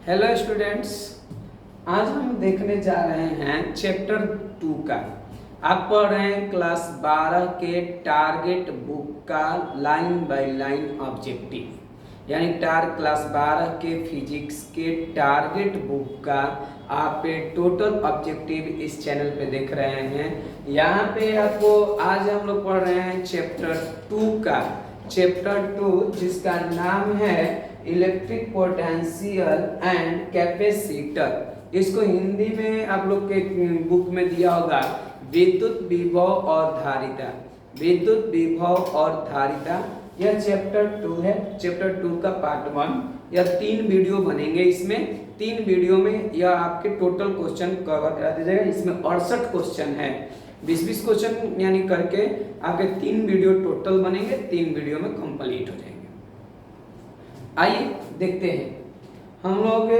Hello students, आज हम देखने जा रहे हैं चैप्टर 2 का। आप पढ़ रहे हैं क्लास 12 के टारगेट बुक का लाइन बाय लाइन ऑब्जेक्टिव, यानी क्लास 12 के फिजिक्स के टारगेट बुक का आप टोटल ऑब्जेक्टिव इस चैनल पे देख रहे हैं। यहाँ पे आपको आज हम लोग पढ़ रहे हैं चैप्टर 2 का, चैप्टर 2 जिसका नाम है इलेक्ट्रिक पोटेंशियल एंड कैपेसिटर। इसको हिंदी में आप लोग के बुक में दिया होगा विद्युत विभव और धारिता। विद्युत विभव और धारिता यह चैप्टर 2 है। चैप्टर 2 का पार्ट 1। यह 3 वीडियो बनेंगे। इसमें 3 वीडियो में यह आपके टोटल क्वेश्चन कवर करा दिया जाएगा। इसमें 68 क्वेश्चन है, 20-20 क्वेश्चन यानी करके आपके 3 वीडियो टोटल बनेंगे। 3 वीडियो में कंप्लीट हो जाएंगे। आइए देखते हैं, हम लोग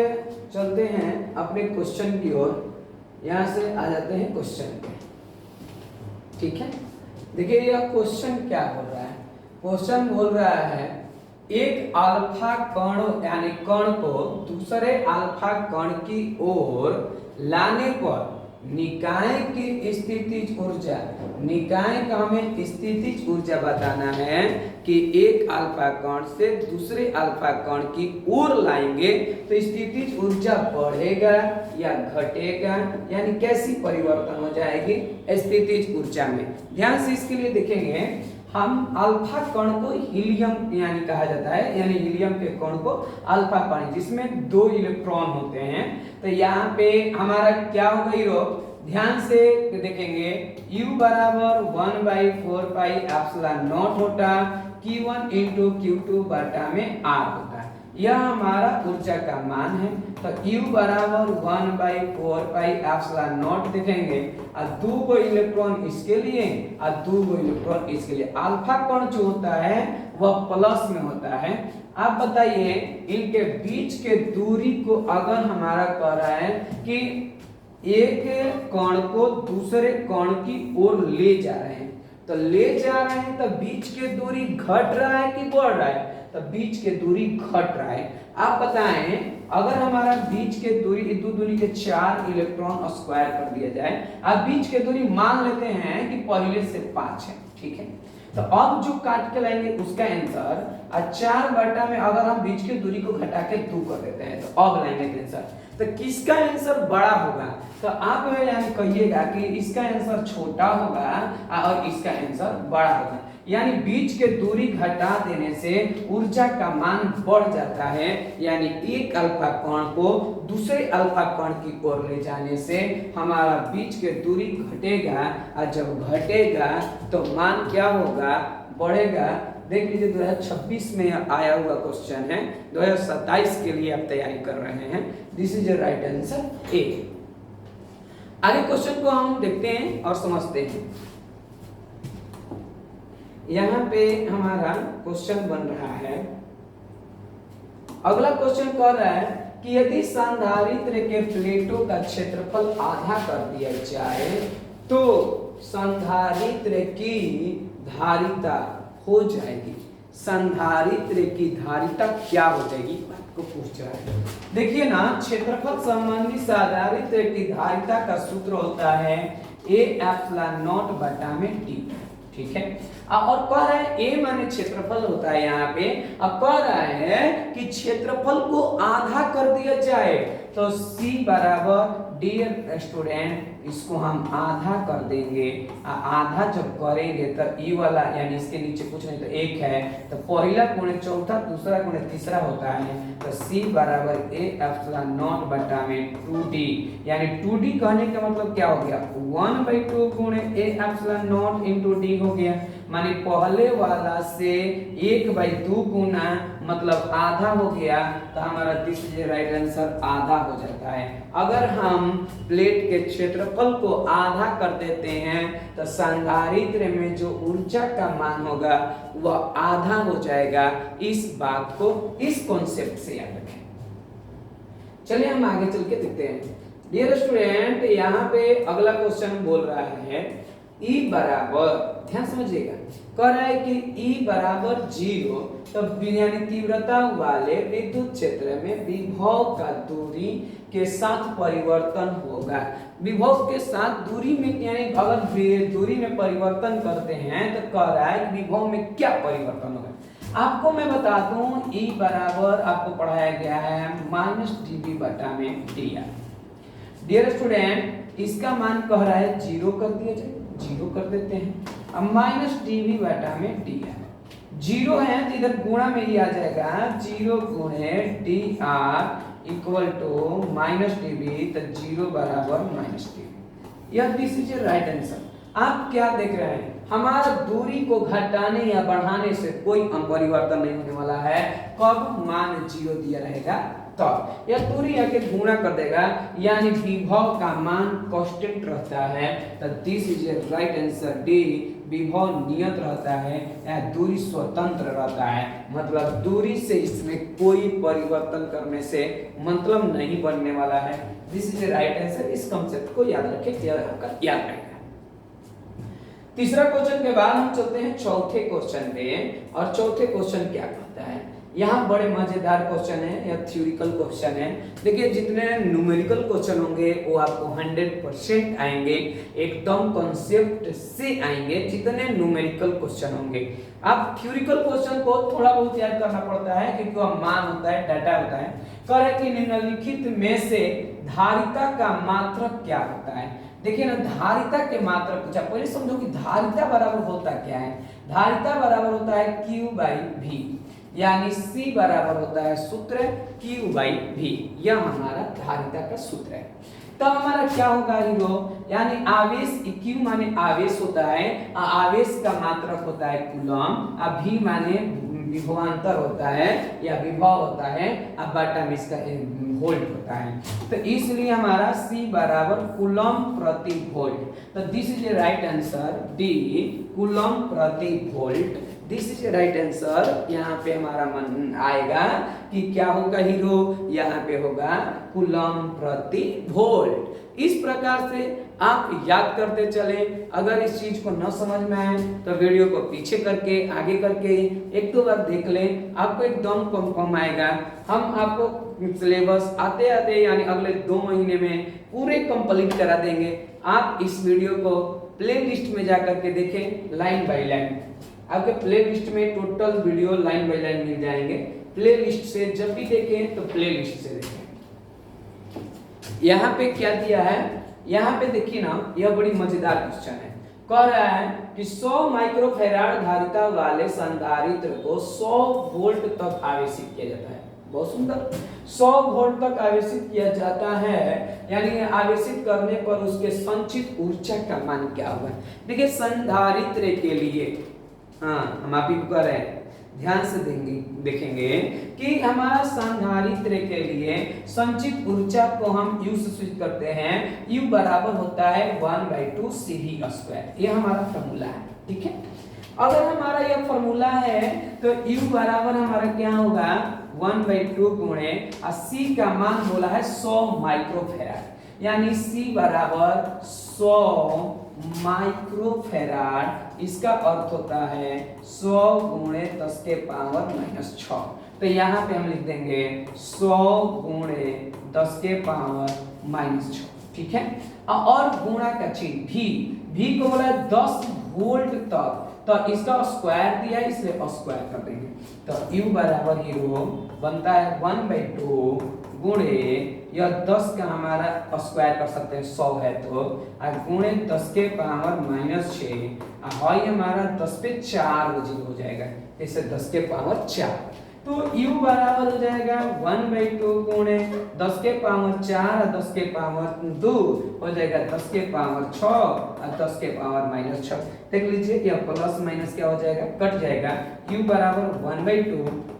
चलते हैं अपने क्वेश्चन की ओर। यहाँ से आ जाते हैं क्वेश्चन पे, ठीक है। देखिए यह क्वेश्चन क्या बोल रहा है। क्वेश्चन बोल रहा है एक अल्फा कण यानी कण को दूसरे अल्फा कण की ओर लाने पर निकाय की स्थितिज ऊर्जा, निकाय का हमें स्थितिज ऊर्जा बताना है कि एक अल्फा कण से दूसरे अल्फा कण की ओर लाएंगे तो स्थितिज ऊर्जा बढ़ेगा या घटेगा, यानी कैसी परिवर्तन हो जाएगी स्थितिज ऊर्जा में। ध्यान से इसके लिए देखेंगे, हम अल्फा कण को हीलियम यानी कहा जाता है, यानी हीलियम के कण को अल्फा कण जिसमें 2 इलेक्ट्रॉन होते हैं। तो यहाँ पे हमारा क्या होगा हीरो, ध्यान से देखेंगे U बराबर 1/4 पाई एप्सिलॉन नॉट होता, Q1 इंटू Q2 बटा में R होता है। यह हमारा ऊर्जा का मान है। तो U बराबर 1/4 पाई एप्सिलॉन नॉट देखेंगे और 2 को इलेक्ट्रॉन इसके लिए और 2 को इलेक्ट्रॉन इसके लिए। अल्फा कण जो होता है वह प्लस में होता है। आप बताइए इनके बीच के दूरी को अगर हमारा कह रहा है कि एक कण को दूसरे कण की ओर ले जा रहे हैं, तो ले जा रहे हैं तो बीच के दूरी घट रहा है कि बढ़ रहा है, तो बीच के दूरी घट रहा है। आप बताएं अगर हमारा बीच के दूरी के 4 इलेक्ट्रॉन स्क्वायर कर दिया जाए, अब बीच के दूरी मान लेते हैं कि पहले से 5 है, ठीक है। तो अब जो काट के लाएंगे उसका आंसर 4 बटा में अगर हम बीच की दूरी को घटा के 2 कर देते हैं तो अब लाएंगे आंसर, तो किसका आंसर बड़ा होगा। तो आप यानी कहिएगा कि इसका आंसर छोटा होगा और इसका आंसर बड़ा होगा, यानी बीच के दूरी घटा देने से ऊर्जा का मान बढ़ जाता है। यानी एक अल्फा कण को दूसरे अल्फा कण की ओर ले जाने से हमारा बीच के दूरी घटेगा और जब घटेगा तो मान क्या होगा, बढ़ेगा। देख लीजिए 2026 में आया हुआ क्वेश्चन है, 2027 के लिए आप तैयारी कर रहे हैं। This is right answer A. आगे क्वेश्चन को हम देखते हैं और समझते हैं। यहाँ पे हमारा क्वेश्चन बन रहा है, अगला क्वेश्चन कह रहा है कि यदि संधारित्र के प्लेटों का क्षेत्रफल आधा कर दिया जाए तो संधारित्र की धारिता हो जाएगी। संधारित्र की धारिता क्या हो जाएगी, बात को पूछ रहा है। देखिए ना, क्षेत्रफल संबंधी संधारित्र की धारिता का सूत्र होता है A एप्सिलॉन नॉट बटा में T, ठीक है। और कह रहा है A माने क्षेत्रफल होता है यहाँ पे, अब कह रहा है कि क्षेत्रफल को आधा कर दिया जाए तो C बराबर, डियर स्टूडेंट, इसको हम आधा कर देंगे। आधा जब करेंगे तो ई वाला यानी इसके नीचे कुछ नहीं तो 1 है, तो पहला गुणे चौथा, दूसरा गुणे तीसरा होता है। तो C बराबर A एप्सिलॉन नॉट बटा में 2D, यानी 2D कहने का मतलब क्या हो गया, 1/2 गुणे A epsilon not into D हो गया। माने पहले वाला से 1/2 गुना मतलब आधा हो गया, तो हमारा दिस इज राइट आंसर आधा हो जाता है। अगर हम प्लेट के क्षेत्रफल को आधा कर देते हैं तो संधारित्र में जो ऊर्जा का मान होगा वह आधा हो जाएगा। इस बात को इस कॉन्सेप्ट से याद रखें। चलिए हम आगे चल के देखते हैं। डियर स्टूडेंट, यहाँ पे अगला क्वेश्चन बोल रहा है E बराबर, ध्यान समझिएगा, कह रहा है कि E बराबर 0, तो यानी तीव्रता वाले विद्युत क्षेत्र में विभव का दूरी के साथ परिवर्तन होगा। विभव के साथ दूरी में यानी अगर दूरी में परिवर्तन करते हैं तो कह रहा है कि विभव में क्या परिवर्तन होगा। आपको मैं बता दूं, E बराबर आपको पढ़ाया गया है -dB बटा में dr। डियर स्टूडेंट, इसका मान कह रहा है 0 कर दिया जाए, 0 कर देते हैं। अब -dB बटा में dr, 0 है तो इधर गुणा में ही आ जाएगा, 0 गुणे dr इक्वल टू -dB, तो 0 बराबर -dB। यह दिस इज राइट आंसर। आप क्या देख रहे हैं, हमारा दूरी को घटाने या बढ़ाने से कोई परिवर्तन नहीं होने वाला है। कब मान 0 दिया रहेगा तो यह दूरी आके गुणा कर देगा, यानी विभव का मान कांस्टेंट रहता है। तो this is a right answer D, विभव नियत रहता है या दूरी स्वतंत्र रहता है, मतलब दूरी से इसमें कोई परिवर्तन करने से मतलब नहीं बनने वाला है। This is a right answer. इस कांसेप्ट को याद रखें, यह आपका याद रहेगा। तीसरा क्वेश्चन के बाद हम चलते हैं चौथे क्वेश्चन पे, और चौथे क्वेश्चन क्या कहता है। यहाँ बड़े मजेदार क्वेश्चन है, या थ्योरिकल क्वेश्चन है। देखिए, जितने न्यूमेरिकल क्वेश्चन होंगे वो आपको 100% आएंगे, एकदम कॉन्सेप्ट से आएंगे जितने न्यूमेरिकल क्वेश्चन होंगे। अब थ्योरिकल क्वेश्चन को थोड़ा बहुत याद करना पड़ता है क्योंकि वह मान होता है, डाटा होता है। कह रहे कि निम्नलिखित में से धारिता का मात्रक क्या होता है। देखिए ना, धारिता के मात्रक पूछा, पहले समझो कि धारिता बराबर होता क्या है। धारिता बराबर होता है Q/V, यानी C बराबर होता है सूत्र Q/V। यह हमारा धारिता का सूत्र है। तो हमारा क्या होगा हीरो, यानी आवेश, Q माने आवेश होता है, आवेश का मात्रक होता है कूलम, V माने विभवांतर होता है या विभव होता है, अब बटा में इसका वोल्ट होता है। तो इसलिए हमारा C बराबर कूलम प्रति वोल्ट। तो this is a right answer d, coulomb प्रति volt. This is a right answer. यहाँ पे हमारा मन आएगा कि क्या होगा हीरो, यहाँ पे होगा कूलम प्रति वोल्ट। इस प्रकार से आप याद करते चले। अगर इस चीज को न समझ में आए तो वीडियो को पीछे करके आगे करके एक दो बार देख लें, आपको एकदम कंफर्म आएगा। हम आपको सिलेबस आते आते यानी अगले 2 महीने में पूरे कंप्लीट करा देंगे। आप इस वीडियो को प्ले लिस्ट में जाकर के देखें, लाइन बाय लाइन। आपके प्ले लिस्ट में total video line by line मिल जाएंगे। प्ले लिस्ट से जब भी देखें तो प्ले लिस्ट से देखें। यहाँ पे क्या दिया है, यहाँ पे देखिए ना, यह बड़ी मजेदार क्वेश्चन है। कह रहा है कि 100 माइक्रोफैराड धारिता वाले संधारित्र को 100 वोल्ट तक आवेशित किया जाता है। बहुत सुंदर, 100 वोल्ट तक आवेशित किया जाता है, यानी आवेशित करने पर उसके संचित ऊर्जा का मान क्या होगा। देखिए, संधारित्र के लिए, हाँ हम आप ही को कह रहे हैं, ध्यान से देखेंगे कि हमारा संधारित्र के लिए संचित ऊर्जा को हम U से सूचित करते हैं। U बराबर होता है 1/2 CV²। ये हमारा फॉर्मूला है, ठीक है। अगर हमारा यह फॉर्मूला है तो U बराबर हमारा क्या होगा, 1/2 गुणे C का मान बोला है 100 माइक्रोफैराड, यानी C बराबर 100 माइक्रोफैराड। इसका अर्थ होता है 100 गुणे 10 के पावर -6। तो यहाँ पे हम लिख देंगे 100 गुणे 10 के पावर -6, ठीक है। और गुणा का चिन्ह भी को बोला है 10 वोल्ट तक, तो इसका स्क्वायर दिया है इसलिए स्क्वायर कर देंगे। तो U बराबर हीरो बनता है 1/2 गुणे, यह 10 का हमारा स्क्वायर कर सकते हैं, 100 है तो, और गुणे 10 के पावर -6, और हमारा 10 पे 4 हो जाएगा, इसे 10 के पावर 4। तो U बराबर हो जाएगा 1/2 गुणे 10 के पावर 4 और 10 के पावर 2 हो जाएगा 10 के पावर 6 और 10 के पावर -6। देख लीजिए, यह प्लस माइनस क्या हो जाएगा, कट जाएगा। U बराबर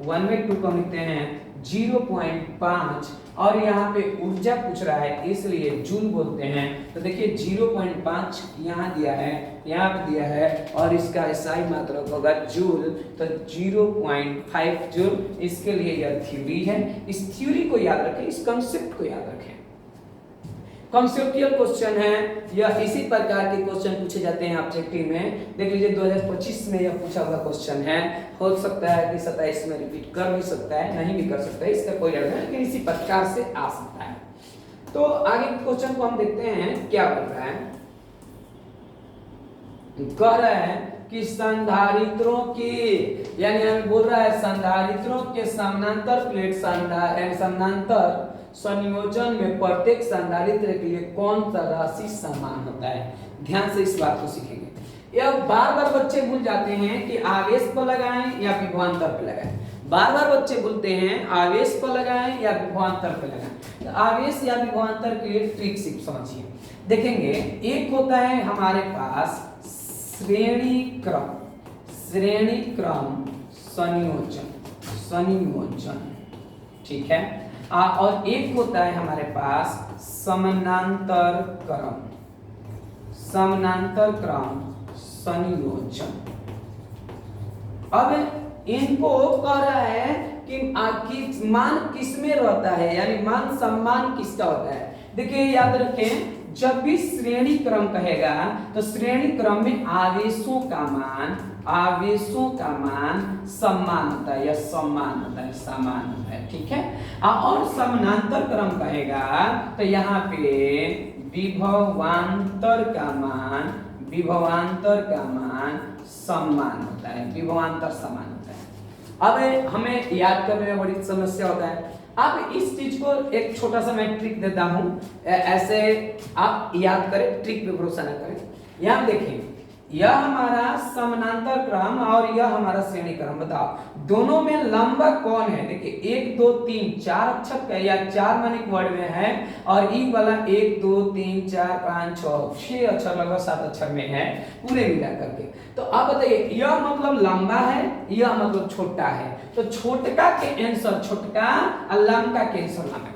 1/2 को लिखते हैं 0.5, और यहाँ पे ऊर्जा पूछ रहा है इसलिए जूल बोलते हैं। तो देखिए 0.5 यहाँ दिया है, यहाँ पे दिया है, और इसका SI मात्रक होगा जूल, तो 0.5 जूल। इसके लिए यह थ्योरी है, इस थ्योरी को याद रखें, इस कंसेप्ट को याद रखें। कॉन्सेप्चुअल क्वेश्चन है, यह इसी प्रकार के क्वेश्चन पूछे जाते हैं ऑब्जेक्टिव में। देख लीजिए 2025 में यह पूछा हुआ क्वेश्चन है, हो सकता है कि 27 में रिपीट कर भी सकता है, नहीं भी कर सकता है, इसका कोई अर्थ नहीं, लेकिन इसी प्रकार से आ सकता है। तो आगे के क्वेश्चन को हम देखते हैं क्या बोल रहा है। कह रहा है कि संधारित्रों की, यानी हमें बोल रहा है संधारित्रों के समानांतर प्लेट समानांतर संयोजन में प्रत्येक संधारित्र के लिए कौन सा राशि समान होता है। ध्यान से इस बात को सीखेंगे। यह बार बार बच्चे भूल जाते हैं कि आवेश पर लगाएं या विभवांतर पर लगाएं। बार बार बच्चे बोलते हैं आवेश पर लगाएं या विभवांतर पर लगाएं। तो आवेश या विभवांतर के लिए ट्रिक सिर्फ समझिए। देखेंगे एक होता है हमारे पास श्रेणी क्रम संयोजन, ठीक है। और एक होता है हमारे पास समानांतर क्रम संयोजन। अब इनको कह रहा है कि मान किसमें रहता है, यानी मान सम्मान किसका होता है। देखिए याद रखें, जब भी श्रेणी क्रम कहेगा तो श्रेणी क्रम में आवेशों का मान समान होता है या समान होता है, ठीक है। और समानांतर क्रम कहेगा तो यहाँ पे विभवांतर का मान समान होता है, विभवांतर समान होता है। अब हमें याद करने में बड़ी समस्या होता है। अब इस चीज को एक छोटा सा मैं ट्रिक देता हूं, ऐसे आप याद करें, ट्रिक पे भरोसा न करें। यहां देखें, यह हमारा समानांतर क्रम और यह हमारा श्रेणी क्रम, बताओ दोनों में लंबा कौन है। देखिए 1 2 3 4 अक्षर का या 4 मानिक वर्ड में है, और ई वाला 1 2 3 4 5 6 अक्षर लगभग 7 अक्षर में है पूरे मिला करके। तो अब बताइए यह मतलब लंबा है, यह मतलब छोटा है। तो छोटका के आंसर छोटका और लंबा के आंसर लंबा।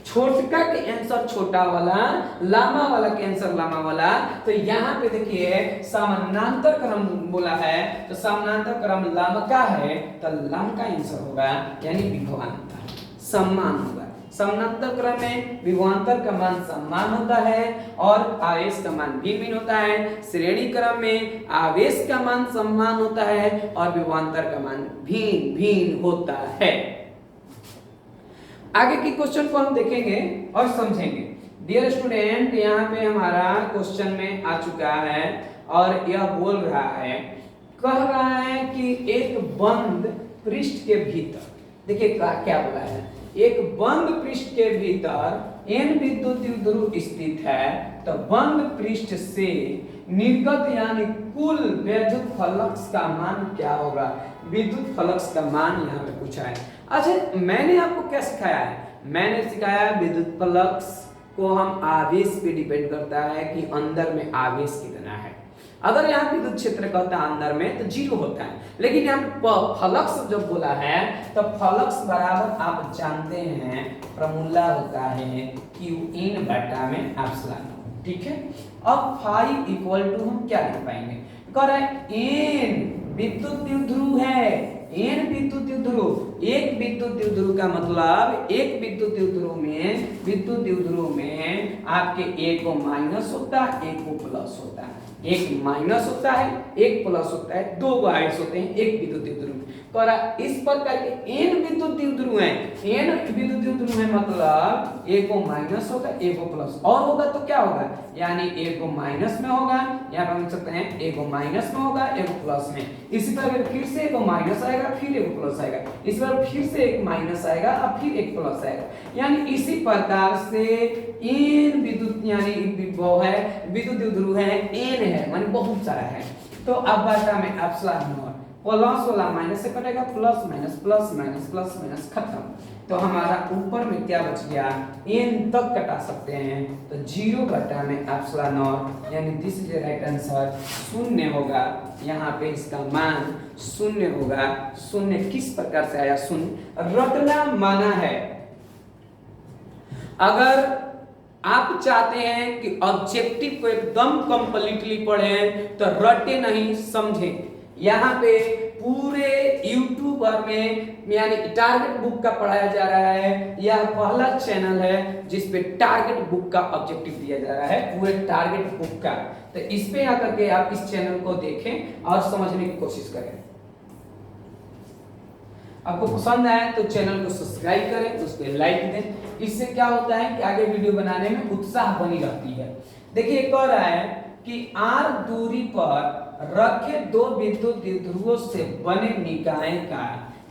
छोटका के आंसर छोटा वाला, लामा वाला के आंसर लामा वाला। तो यहाँ पे देखिए समानांतर क्रम बोला है, तो समानांतर क्रम लंबका है तो लंब का आंसर होगा, यानी विभवांतर समान होगा। समानांतर क्रम में विभवांतर का मान समान होता है और आवेश का मान भिन्न होता है। श्रेणी क्रम में आवेश का मान समान होता है और विभवांतर का मान भिन्न होता है। आगे की क्वेश्चन को हम देखेंगे और समझेंगे। डियर स्टूडेंट, यहाँ पे हमारा क्वेश्चन में आ चुका है और यह बोल रहा है, कह रहा है कि एक बंद पृष्ठ के भीतर, देखिए क्या बोला है, एक बंद पृष्ठ के भीतर n विद्युत द्विध्रुव स्थित है, तो बंद पृष्ठ से निर्गत यानी कुल विद्युत फ्लक्स का मान क्या होगा। विद्युत फ्लक्स का मान यहाँ पे पूछा है। अच्छा, मैंने आपको क्या सिखाया है, मैंने सिखाया विद्युत फ्लक्स को हम आवेश पे डिपेंड करता है कि अंदर में आवेश कितना है। अगर यहाँ विद्युत क्षेत्र कहता है अंदर में तो 0 होता है, लेकिन यहाँ फ्लक्स जब बोला है तो फ्लक्स बराबर आप जानते हैं फॉर्मूला होता है Qn बटा में एप्सिलॉन, ठीक है। अब फाई इक्वल टू हम क्या लिख पाएंगे, कह रहा है n विद्युत द्विध्रुव है, n विद्युत द्विध्रुव, एक विद्युत द्विध्रुव का मतलब एक विद्युत द्विध्रुव में आपके एक को माइनस होता है, एक को प्लस होता है, एक माइनस होता है, एक प्लस होता है, 2 आइट्स होते हैं एक विद्युत द्विध्रुव। तो इस प्रकार के n विद्युत द्विध्रुव हैं, n विद्युत द्विध्रुव है मतलब एक को माइनस होगा, एक को प्लस, और होगा तो क्या होगा, यानी एक को माइनस में होगा, यहाँ पर लिख सकते हैं एक को माइनस में होगा, एक को प्लस में। इसी तरह फिर से एक को माइनस आएगा, फिर एक को प्लस आएगा, इस बार फिर से एक माइनस आएगा और फिर एक प्लस आएगा। यानी इसी प्रकार से n विद्युत यानी वो है विद्युत द्विध्रुव है, n है माने बहुत सारा है। तो अब बटा में एप्सिलॉन नॉट, प्लस वाला माइनस से कटेगा, plus minus plus minus plus minus खत्म। तो हमारा ऊपर में क्या बच गया, n तक कटा सकते हैं, तो 0 बटा में एप्सिलॉन नॉट, यानी दिस इज राइट आंसर, 0 होगा। यहाँ पे इसका मान 0 होगा। 0 किस प्रकार से आया, 0 रटना माना है। अगर आप चाहते हैं कि ऑब्जेक्टिव को एकदम कंप्लीटली पढ़ें तो रटे नहीं समझें। यहाँ पे पूरे यूट्यूबर में यानी टारगेट बुक का पढ़ाया जा रहा है। यह पहला चैनल है जिस पे टारगेट बुक का ऑब्जेक्टिव दिया जा रहा है, पूरे टारगेट बुक का। तो इस पे आकर के आप इस चैनल को देखें और समझने की कोशिश करें। आपको पसंद आए तो चैनल को सब्सक्राइब करें, उस पर लाइक दें। इससे क्या होता है कि आगे वीडियो बनाने में उत्साह बनी रहती है। देखिए कह रहा है कि r दूरी पर रखे दो विद्युत ध्रुवों से बने निकाय का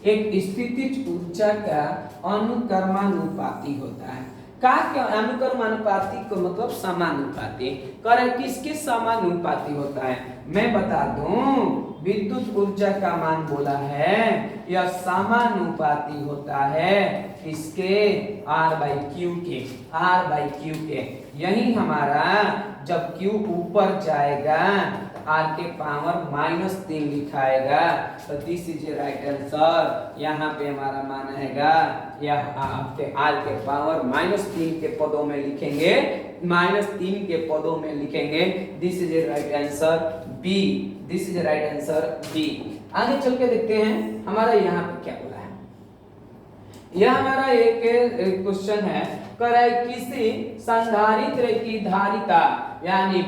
एक स्थितिज ऊर्जा का अनुक्रमानुपाती होता है। का अनुक्रमानुपाती को मतलब समानुपाती। करे किसके समानुपाती होता है? मैं बता दूं, विद्युत ऊर्जा का मान बोला है यह समानुपाती होता है इसके R बाई क्यू के, R बाई क्यू के। यही हमारा जब Q ऊपर जाएगा R के पावर -3 लिखाएगा तो दिस इज राइट आंसर। यहाँ पे हमारा मान आएगा यह R के पावर -3 के पदों में लिखेंगे, -3 के पदों में लिखेंगे। This is right answer b, this is right answer b. आगे चल के देखते हैं हमारा यहाँ पे क्या बोला है। यह हमारा एक क्वेश्चन है, कह रहा है किसी संधारित्र की धारिता यानी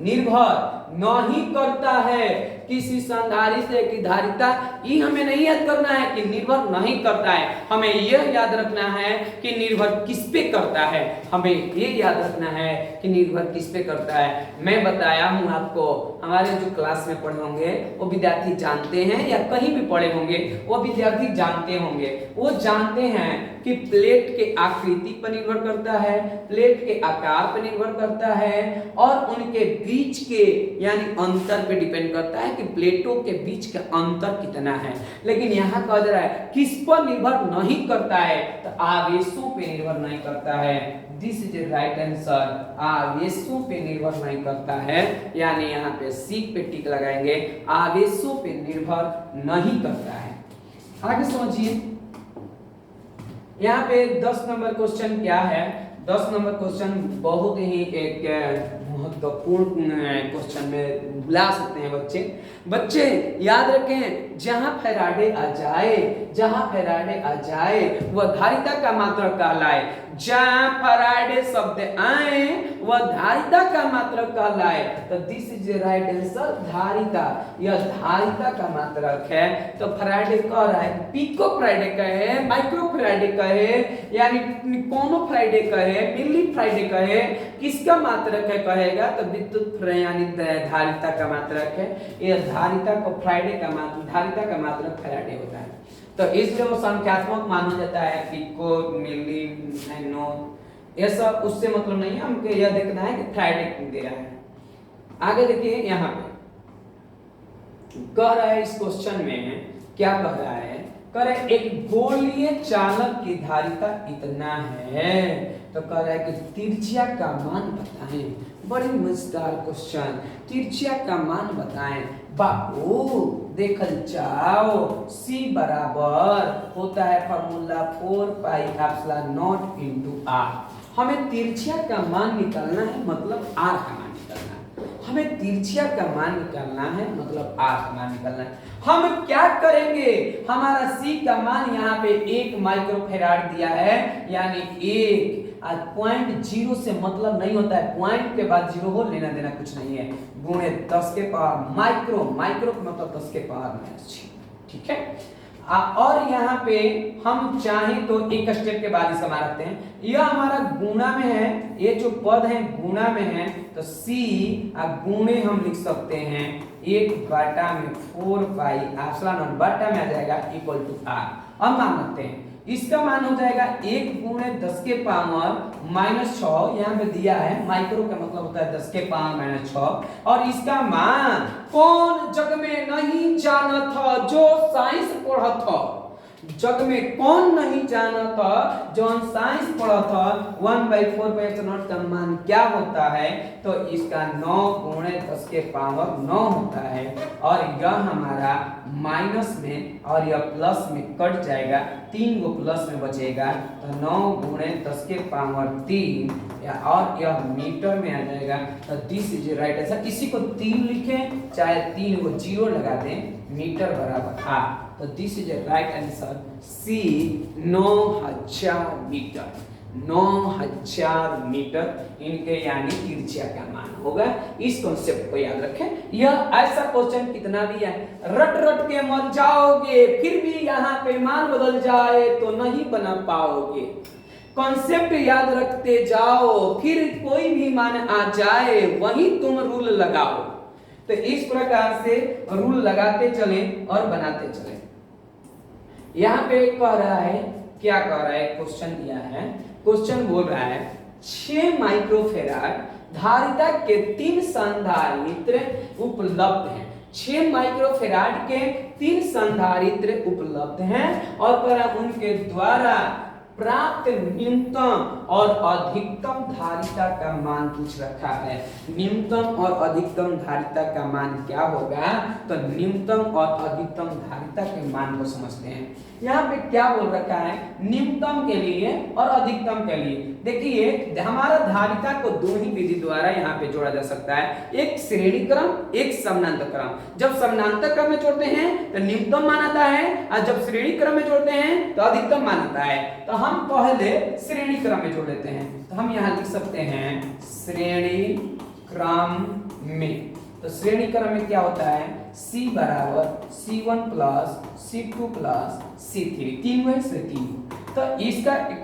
निर्भर नहीं करता है, किसी संधारित्र की धारिता। ये हमें नहीं याद करना है कि निर्भर नहीं करता है, हमें यह याद रखना है कि निर्भर किस पे करता है। हमें ये याद रखना है कि निर्भर किस पे करता है। मैं बताया हूं आपको, हमारे जो क्लास में पढ़े होंगे वो विद्यार्थी जानते हैं या कहीं भी पढ़े होंगे वो विद्यार्थी जानते होंगे, वो जानते हैं कि प्लेट के आकृति पर निर्भर करता है, प्लेट के आकार पर निर्भर करता है और उनके बीच के यानी अंतर पे डिपेंड करता है कि प्लेटों के बीच का अंतर कितना है। लेकिन यहाँ कह रहा है किस पर निर्भर नहीं करता है, तो आवेशों पे निर्भर नहीं करता है। दिस इज राइट आंसर, आवेशों पे निर्भर नहीं करता है, यानी यहाँ पे सी पे टिक लगाएंगे, आवेशों पे निर्भर नहीं करता है। आगे समझिए यहाँ पे 10 नंबर क्वेश्चन क्या है। 10 नंबर क्वेश्चन बहुत ही एक महत्वपूर्ण क्वेश्चन में बुला सकते हैं बच्चे याद रखें, जहां फैराडे आ जाए, जहां फैराडे आ जाए वह धारिता का मात्रक कहलाए। जहां फैराडे शब्द आए वह धारिता का मात्रक कहलाए। तो दिस इज राइट आंसर, धारिता। यह धारिता का मात्रक है। तो फैराडे कह रहा है, पिको फैराडे कहे, माइक्रो फैराडे कहे, यानी कोनो फैराडे कहे, मिली फैराडे कहे, किसका मात्रक है कहेगा तो विद्युत यानी धारिता का मात्रक है। यह धारिता को फैराडे का मात्रक, धारिता का मात्रक फैराडे होता है। तो इसलिए वो संख्यात्मक माना जाता है, पिको, मिली, नैनो, ये सब उससे मतलब नहीं है। हमको यह देखना है कि फैराडे दे रहा है। आगे देखिए यहाँ पे कह रहा है, इस क्वेश्चन में क्या कह रहा है, कह रहा है एक गोलीय चालक की धारिता इतना है। तो कह रहा है कि त्रिज्या का मान बताएं। बड़ी मजेदार क्वेश्चन, त्रिज्या का मान बताएं। बाबू देखल जाओ, C बराबर होता है formula 4 pi epsilon not into R। हमें त्रिज्या का मान निकालना है, मतलब R का मान निकालना है। हमें त्रिज्या का मान निकालना है, मतलब R का मान निकालना है। हम क्या करेंगे, हमारा C का मान यहाँ पे 1 माइक्रोफैराड दिया है, यानी 1 0.0 से मतलब नहीं होता है, पॉइंट के बाद 0 हो, लेना देना कुछ नहीं है, गुणे 10 के पावर माइक्रो, माइक्रो का मतलब 10 के पावर -6। ठीक है। और यहाँ पे हम चाहें तो एक स्टेप के बाद इसका मान रखते हैं। यह हमारा गुणा में है, ये जो पद है गुणा में है, तो C गुणे हम लिख सकते हैं 1/4 पाई एप्सिलॉन नॉट, बटा में आ जाएगा इक्वल टू R। अब मान रखते हैं, इसका मान हो जाएगा 1 गुणे 10 के पावर -6, यहाँ पे दिया है, माइक्रो का मतलब होता है 10 के पावर -6। और इसका मान कौन जग में नहीं जाना था, जो साइंस पढ़ा था, जग में कौन नहीं जाना था जॉन साइंस पढ़ा था 1/4 का मान क्या होता है, तो इसका 9 गुणे 10 के पावर 9 होता है और यह हमारा माइनस में और यह प्लस में कट जाएगा, 3 गो प्लस में बचेगा तो 9 गुणे 10 के पावर 3 और यह मीटर में आ जाएगा। तो दिस इज राइट आंसर। इसी को 3 लिखें चाहे 3 को 0 लगा दें, मीटर बराबर 8। तो this is right answer c 9000 metre. 9000 metre इनके यानी त्रिज्या का मान होगा। इस कॉन्सेप्ट को याद रखें। यह ऐसा क्वेश्चन कितना भी है रट रट के मर जाओगे, फिर भी यहाँ पे मान बदल जाए तो नहीं बना पाओगे। कॉन्सेप्ट याद रखते जाओ, फिर कोई भी मान आ जाए वही तुम रूल लगाओ। तो इस प्रकार से रूल लगाते चले और बनाते चले। यहाँ पे कह रहा है, क्या कह रहा है, क्वेश्चन दिया है, क्वेश्चन बोल रहा है 6 माइक्रोफेराड धारिता के 3 संधारित्र उपलब्ध हैं। 6 माइक्रोफेराड के 3 संधारित्र उपलब्ध हैं और पर उनके द्वारा प्राप्त न्यूनतम और अधिकतम धारिता का मान पूछ रखा है। न्यूनतम और अधिकतम धारिता का मान क्या होगा, तो न्यूनतम और अधिकतम धारिता के मान को समझते हैं। यहाँ पे क्या बोल रखा है, न्यूनतम के लिए और अधिकतम के लिए। देखिए हमारा धारिता को 2 ही विधि द्वारा यहाँ पे जोड़ा जा सकता है, एक श्रेणी क्रम, एक समानांतर क्रम। जब समानांतर क्रम में जोड़ते हैं तो न्यूनतम मान आता है और जब श्रेणी क्रम में जोड़ते हैं तो अधिकतम मान आता है। तो हम पहले श्रेणी क्रम में जोड़ लेते हैं। तो हम यहाँ लिख सकते हैं श्रेणी क्रम में। तो श्रेणी क्रम में क्या होता है, C बराबर C1 plus C2 plus C3, 3 में से 3। तो इसका कि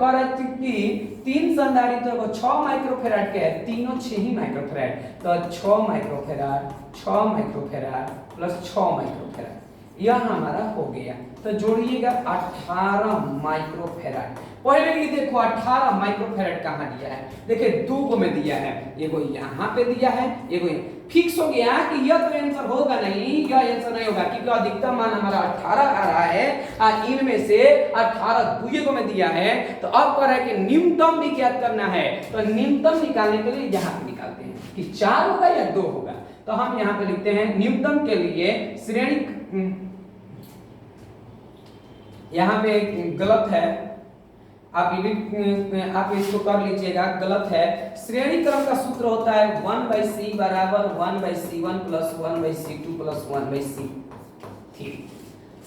3 संधारित्रों को 6 माइक्रोफेराड के है, तीनों 6 ही माइक्रोफेराड। तो 6 माइक्रोफेराड 6 माइक्रोफेराड प्लस 6 माइक्रोफेराड यह हमारा हो गया। तो जोड़िएगा 18 माइक्रोफेराड। पहले ही देखो 18 माइक्रोफेराड कहाँ दिया है, देखिए 2 को में दिया है, एगो यहाँ पे दिया है, एगो फिक्स हो गया कि यह तो आंसर होगा नहीं, यह आंसर नहीं होगा क्योंकि अधिकतम मान हमारा 18 आ रहा है और इनमें से 18 2 को में दिया है। तो अब कह रहा है कि न्यूनतम भी ज्ञात करना है। तो न्यूनतम निकालने के लिए यहाँ पे निकालते हैं कि 4 होगा या 2 होगा। तो हम यहाँ पे लिखते हैं न्यूनतम के लिए श्रेणी, यहाँ पे गलत है, आप इसको कर लीजिएगा, गलत है। श्रेणी क्रम का सूत्र होता है 1/c बराबर 1/c1 plus 1/c2 plus 1/c3।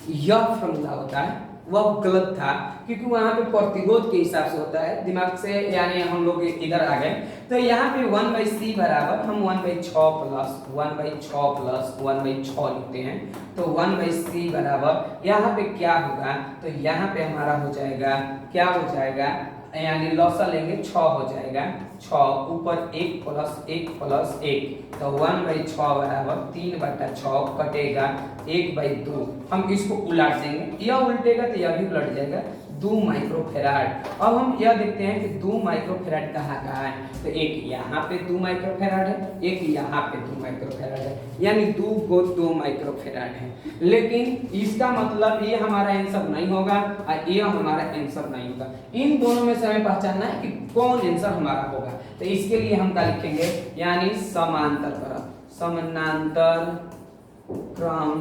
यह फॉर्मूला होता है, वह गलत था क्योंकि वहां पे प्रतिरोध के हिसाब से होता है, दिमाग से यानी हम लोग इधर आ गए। तो यहाँ पे 1/c बराबर हम 1/6 प्लस 1/6 प्लस 1/6 लिखते हैं। तो 1/c बराबर यहाँ पे क्या होगा, तो यहाँ पे हमारा हो जाएगा, क्या हो जाएगा, यानी लॉसा लेंगे 6 हो जाएगा, 6 ऊपर 1 प्लस 1 प्लस 1। तो 1/6 बराबर 3/6 कटेगा 1/2। हम इसको उलट देंगे, यह उल्टेगा तो यह भी उलट जाएगा, 2 माइक्रोफेराड। अब हम यह देखते हैं कि 2 माइक्रोफेराड कहाँ है, तो एक यहाँ पे 2 माइक्रोफेराड है, एक यहाँ पे 2 माइक्रोफेराड है, यानी 2 माइक्रोफेराड है। लेकिन इसका मतलब ये हमारा आंसर नहीं होगा और ये हमारा आंसर नहीं होगा। इन दोनों में से हमें पहचानना है कि कौन आंसर हमारा होगा। तो इसके लिए हम क्या लिखेंगे, यानी समांतर क्रम, समानांतर क्रम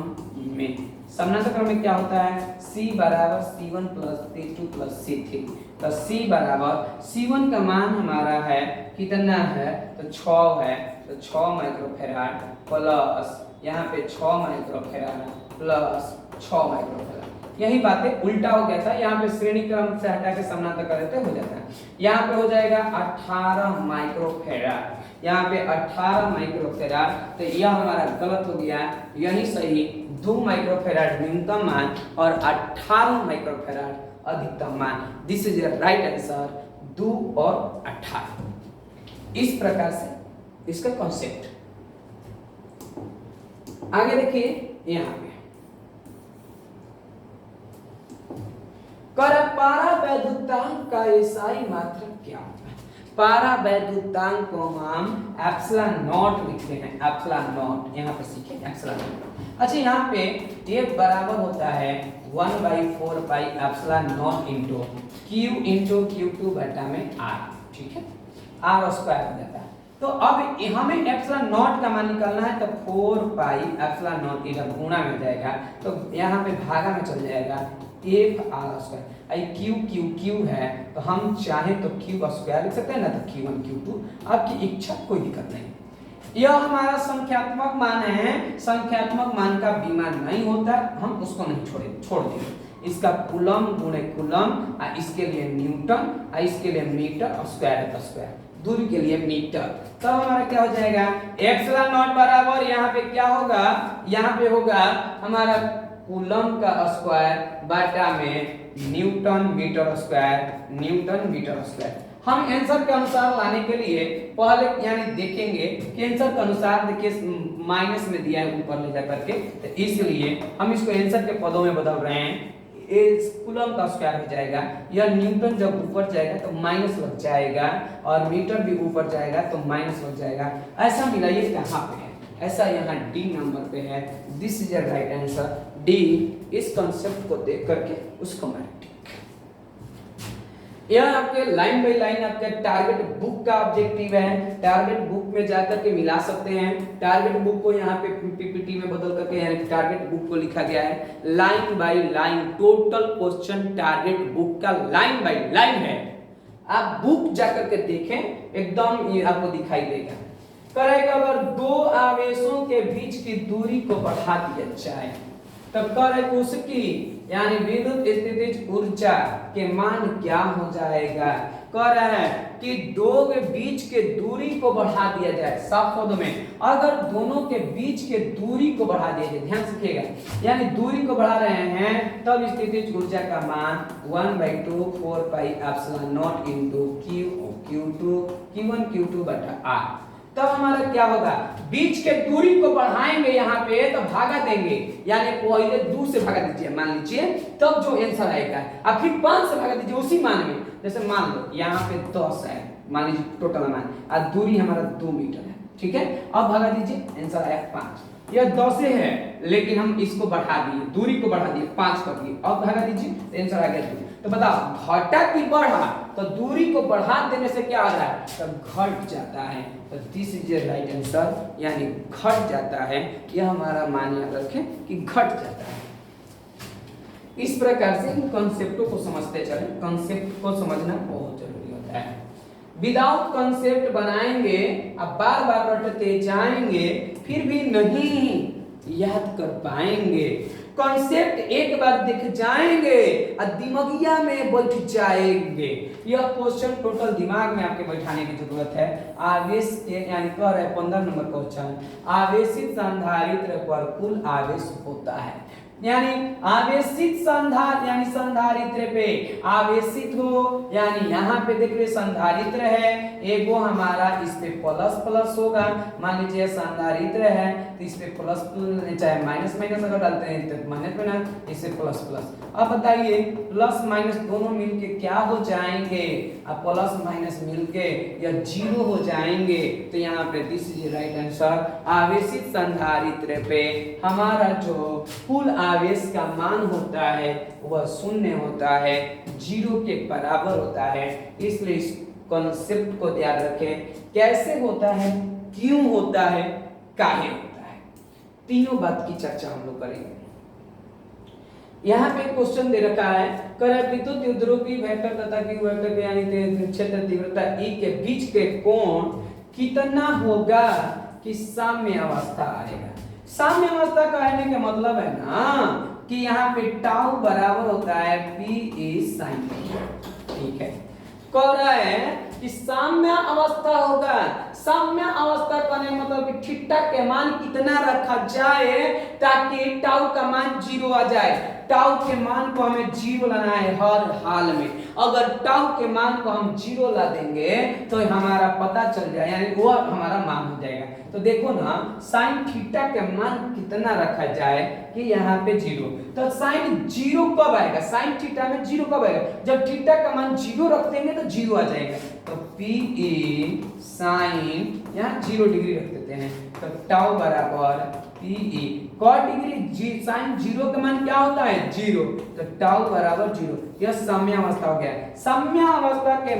में। समानांतर क्रम में क्या होता है, C बराबर C1 plus C2 plus C3। तो C बराबर C1 का मान हमारा है कितना है, तो 6 है, तो 6 माइक्रोफेराड प्लस यहाँ पे 6 माइक्रोफेराड प्लस 6 माइक्रोफेराड। यही बातें उल्टा हो गया था, यहाँ पे श्रेणी क्रम से हटा के समानांतर कर देते हो जाता है। यहाँ पे हो जाएगा 18 माइक्रोफेराड, यहाँ पे 18 माइक्रोफेराड। तो यह हमारा गलत हो गया, यही सही। 2 माइक्रोफेराड न्यूनतम मान और 18 माइक्रोफेराड अधिकतम मान। This is the right answer, 2 और 18। इस प्रकार से इसका कॉन्सेप्ट। आगे देखिए, यहाँ पे पारावैद्युतांक का एसआई मात्रक क्या होता है। पारावैद्युतांक को हम एप्सिलॉन नॉट लिखते हैं, एप्सिलॉन नॉट यहाँ पे सीखे एप्सिलॉन नॉट। अच्छा, यहाँ पे ये बराबर होता है 1/4πε0 इंटू क्यू इंटू Q2 में R, ठीक है, R स्क्वायर हो जाता है। तो अब हमें एप्सिलॉन नॉट का मान निकालना है, तो 4πε0 इधर गुणा में जाएगा तो यहाँ पे भागा में चल जाएगा 1r²। क्यू है तो हम चाहे तो क्यू स्क्वायर लिख सकते हैं ना, तो Q1 Q2 आपकी इच्छा, कोई दिक्कत नहीं। यह हमारा संख्यात्मक मान है, संख्यात्मक मान का विमान नहीं होता, हम उसको नहीं छोड़ देंगे। इसका कूलम गुणे कूलम, इसके लिए न्यूटन, इसके लिए मीटर और स्क्वायर दूरी के लिए मीटर। तब हमारा क्या हो जाएगा, एप्सिलॉन नॉट बराबर यहाँ पे क्या होगा, यहाँ पे होगा हमारा कूलम का स्क्वायर बटा में न्यूटन मीटर स्क्वायर। हम आंसर के अनुसार लाने के लिए पहले यानी देखेंगे कि आंसर के अनुसार, देखिए माइनस में दिया है ऊपर ले जाकर के, तो इसलिए हम इसको आंसर के पदों में बदल रहे हैं। इस कूलम का स्क्वायर हो जाएगा, यह न्यूटन जब ऊपर जाएगा तो माइनस लग जाएगा, और मीटर भी ऊपर जाएगा तो माइनस लग जाएगा। ऐसा मिलाइए कहाँ पे है, ऐसा यहाँ डी नंबर पे है। This is the right answer, D. इस कॉन्सेप्ट को देख करके उसको मारें। यह आपके लाइन बाय लाइन आपके टारगेट बुक का ऑब्जेक्टिव है। टारगेट बुक में जाकर के मिला सकते हैं। टारगेट बुक को यहाँ पे पीपीटी में बदल करके यानी टारगेट बुक को लिखा गया है line by line. Total question target book का लाइन बाय लाइन है। आप बुक जाकर के देखें, एकदम ये आपको दिखाई देगा। करेगा अगर दो आवेशों के बीच की दूरी को बढ़ा दिया जाए तो करे उसकी यानी विद्युत स्थितिज ऊर्जा के मान क्या हो जाएगा। कह रहा है कि दो के बीच के दूरी को बढ़ा दिया जाए। साफ शब्दों में अगर दोनों के बीच के दूरी को बढ़ा दिया जाए, ध्यान से रखिएगा, यानी दूरी को बढ़ा रहे हैं, तब स्थितिज ऊर्जा का मान 1/2 4πε0 इनटू Q1 Q2 बटा R। तब हमारा क्या होगा, बीच के दूरी को बढ़ाएंगे यहाँ पे तो भागा देंगे, यानी पहले 2 से भागा दीजिए मान लीजिए, तब जो आंसर आएगा। अब फिर 5 से भागा दीजिए उसी मान में। जैसे मान लो यहाँ पे 10 है, मान लीजिए टोटल मान, और दूरी हमारा 2 मीटर है, ठीक है। अब भागा दीजिए, आंसर आया 5। यह 10 है लेकिन हम इसको बढ़ा दिए, दूरी को बढ़ा दिए, 5 कर दिए। अब भागा दीजिए, आंसर आ गया 2। तो बताओ घटा की बढ़ा, तो दूरी को बढ़ा देने से क्या आ रहा है, तब घट जाता है। तो this is the right answer, यानी घट जाता है। यह हमारा मान याद रखें कि घट जाता है। इस प्रकार से इन कॉन्सेप्टों को समझते चलें। कॉन्सेप्ट को समझना बहुत जरूरी होता है। विदाउट कॉन्सेप्ट बनाएंगे, अब बार बार रटते जाएंगे, फिर भी नहीं याद कर पाएंगे। कॉन्सेप्ट एक बार दिख जाएंगे और दिमागिया में बैठ जाएंगे। यह क्वेश्चन टोटल दिमाग में आपके बैठाने की जरूरत है। आवेश के यानी कह रहे 15 नंबर क्वेश्चन, आवेशित संधारित्र पर कुल आवेश होता है, यानी आवेशित यानी संधारित्र पे आवेशित हो, यानी यहाँ पे देख रहे संधारित्र है, एगो हमारा इस पे प्लस प्लस होगा। मान लीजिए संधारित्र है तो इस पे प्लस चाहे माइनस अगर डालते हैं तो माइनस में ना, इस पे प्लस प्लस। अब बताइए प्लस माइनस दोनों मिलके क्या हो जाएंगे, अब प्लस माइनस मिलके या 0 हो जाएंगे। तो यहाँ पे दिस इज राइट आंसर। आवेशित संधारित्र पे हमारा जो कुल आवेश का मान होता है वह 0 होता है, 0 के बराबर होता है। इसलिए इस कॉन्सेप्ट को याद रखें, कैसे होता है, क्यों होता है, काहे होता है, तीनों बात की चर्चा हम लोग करेंगे। यहाँ पे क्वेश्चन दे रखा है, विद्युत द्रुवीय वेक्टर तथा q वेक्टर यानी क्षेत्र तीव्रता E के बीच के कोण कितना होगा कि साम्य अवस्था आएगा। साम्य अवस्था कहने का मतलब है ना कि यहाँ पे टाउ बराबर होता है P/E sin θ, ठीक है। कह रहा है कि साम्य अवस्था होगा। साम्य अवस्था कहने मतलब कि थीटा के मान कितना रखा जाए ताकि टाउ का मान 0 आ जाए। टाउ के मान को हमें 0 लाना है हर हाल में। अगर टाउ के मान को हम 0 ला देंगे तो हमारा पता चल जाए, यानी वो हमारा मान हो जाएगा। तो देखो ना साइन थीटा के मान कितना रखा जाए कि यहाँ पे 0। तो साइन 0 कब आएगा, साइन थीटा में 0 कब आएगा, जब थीटा का मान 0 रख देंगे तो 0 आ जाएगा। तो P/E साइन यहाँ 0 डिग्री रख देते हैं, तो टाउ बराबर P PE। cos degree sine 0 का मान क्या होता है 0, तो टाउ बराबर 0। यह साम्यावस्था हो गया। साम्यावस्था के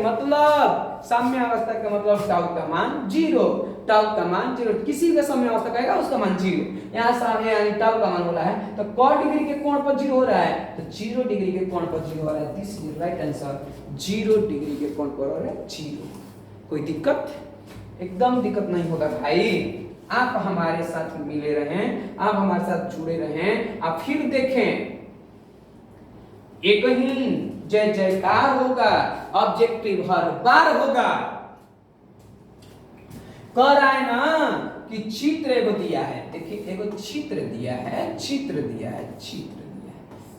मतलब टाउ का मान 0, टाउ का मान 0, किसी भी साम्यावस्था कहेगा उसका मान 0। यहाँ सामने यानी टाउ का मान बोला है, तो cos डिग्री के कोण पर 0 हो रहा है, तो 0 डिग्री के कोण पर 0 हो रहा है। This is right answer. 0 degree के कोण पर हो रहा है 0। कोई दिक्कत? एकदम दिक्कत नहीं होगा भाई। आप हमारे साथ मिले रहें, आप हमारे साथ जुड़े रहें, आप फिर देखें, एक ही जय जयकार होगा, ऑब्जेक्टिव हर बार होगा। कह रहा है ना कि चित्र एगो दिया है, देखिए एगो चित्र दिया है,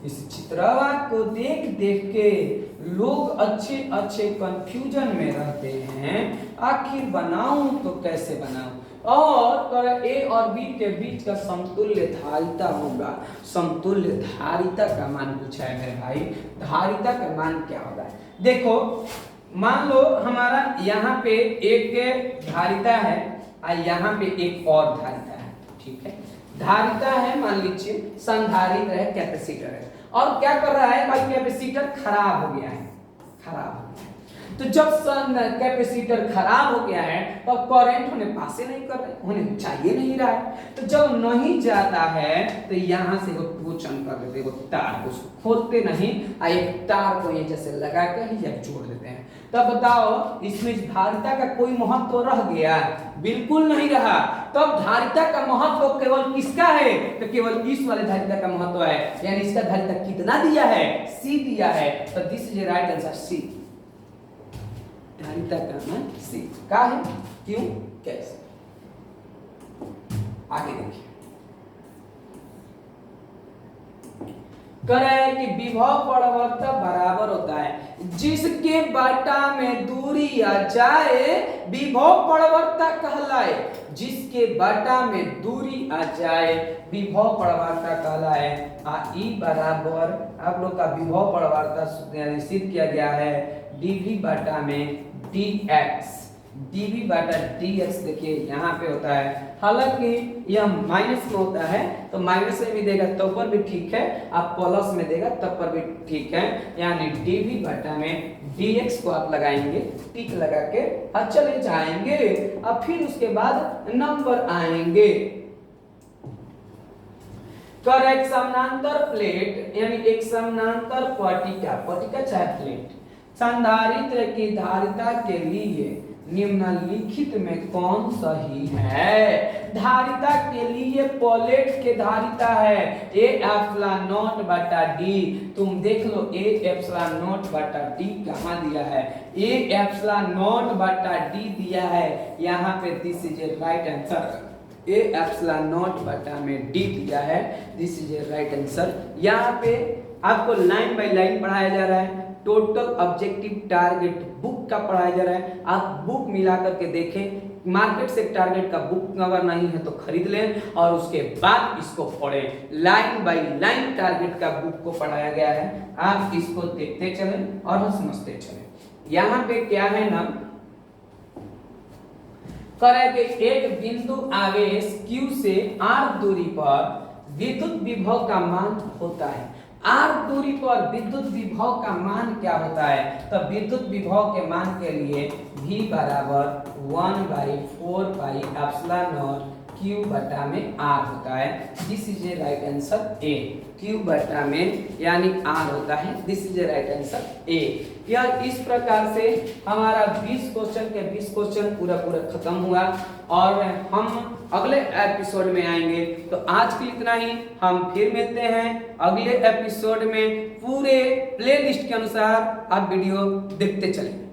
इस चित्रवा को देख देख के लोग अच्छे कंफ्यूजन में रहते हैं, आखिर बनाऊं तो कैसे बनाऊं। और ए और बी के बीच का समतुल्य धारिता होगा। समतुल्य धारिता का मान पूछा है मेरे भाई, धारिता का मान क्या होगा। देखो मान लो हमारा यहाँ पे एक धारिता है और यहाँ पे एक और धारिता है, ठीक है। धारिता है मान लीजिए, संधारित्र है, कैपेसिटर है, और क्या कर रहा है भाई, कैपेसिटर खराब हो गया है, तो जब कैपेसिटर खराब हो गया है तो करंट होने पासे नहीं कर रहे, होने चाहिए नहीं रहा है, तो जब नहीं जाता है तो यहाँ से वो टोचन कर देते हैं, वो तार को खोलते नहीं, एक तार को ये जैसे लगा कर ही जब जोड़ देते हैं। तब बताओ इसमें धारिता का कोई महत्व रह गया? बिल्कुल नहीं रहा। तब धारिता का महत्व केवल किसका है, तो केवल इस वाले धारिता का महत्व है, यानी इसका धारिता कितना दिया है, C दिया है, तो this is right answer C। धारिता का मान C का है, क्यों, कैसे, आगे देखिए। कह रहे हैं कि विभव परावर्तक बराबर होता है जिसके बाटा में दूरी आ जाए विभव परावर्तक कहलाए, जिसके बाटा में दूरी आ जाए विभव परावर्तक कहलाए। ई बराबर आप लोग का विभव परावर्तक सिद्ध किया गया है dv बाटा में dx, dv बाटा dx देखिए यहाँ पे होता है, हालांकि यह माइनस में होता है तो माइनस में भी देगा तो पर भी ठीक है, आप प्लस में देगा तब पर भी ठीक है, यानी dv बाटा में dx को आप लगाएंगे, टिक लगा के और चले जाएंगे, अब फिर उसके बाद नंबर आएंगे। कर एक समानांतर प्लेट यानी एक समानांतर पट्टिका चाहे प्लेट संधारित्र की धारिता के लिए निम्नलिखित में कौन सही है। धारिता के लिए प्लेट के धारिता है ए एप्सिलॉन नॉट बटा डी, तुम देख लो ए एप्सिलॉन नॉट बटा डी कहाँ दिया है, ए एप्सिलॉन नॉट बटा डी दिया है यहाँ पे, this is a right answer. A epsilon not बटा में डी दिया है, this is a right answer. यहाँ पे आपको लाइन बाय लाइन पढ़ाया जा रहा है, टोटल ऑब्जेक्टिव टारगेट बुक का पढ़ाया जा रहा है। आप बुक मिला करके देखें, मार्केट से टारगेट का बुक अगर नहीं है तो खरीद लें और उसके बाद इसको पढ़ें। लाइन बाय लाइन टारगेट का बुक को पढ़ाया गया है, आप इसको देखते चलें और समझते चलें। यहाँ पे क्या है ना, करेंगे एक बिंदु आवेश Q से r दूरी पर विद्युत विभव का मान होता है। r दूरी पर विद्युत विभव का मान क्या होता है, तो विद्युत विभव के मान के लिए v बराबर 1/4 पाई एप्सिलॉन नॉट Q बटा में r होता है, this is a right answer A। Q बटा में यानी r होता है, this is a right answer A। यह इस प्रकार से हमारा 20 क्वेश्चन के 20 क्वेश्चन पूरा खत्म हुआ और हम अगले एपिसोड में आएंगे। तो आज के लिए इतना ही, हम फिर मिलते हैं अगले एपिसोड में। पूरे प्लेलिस्ट के अनुसार आप वीडियो देखते चलें।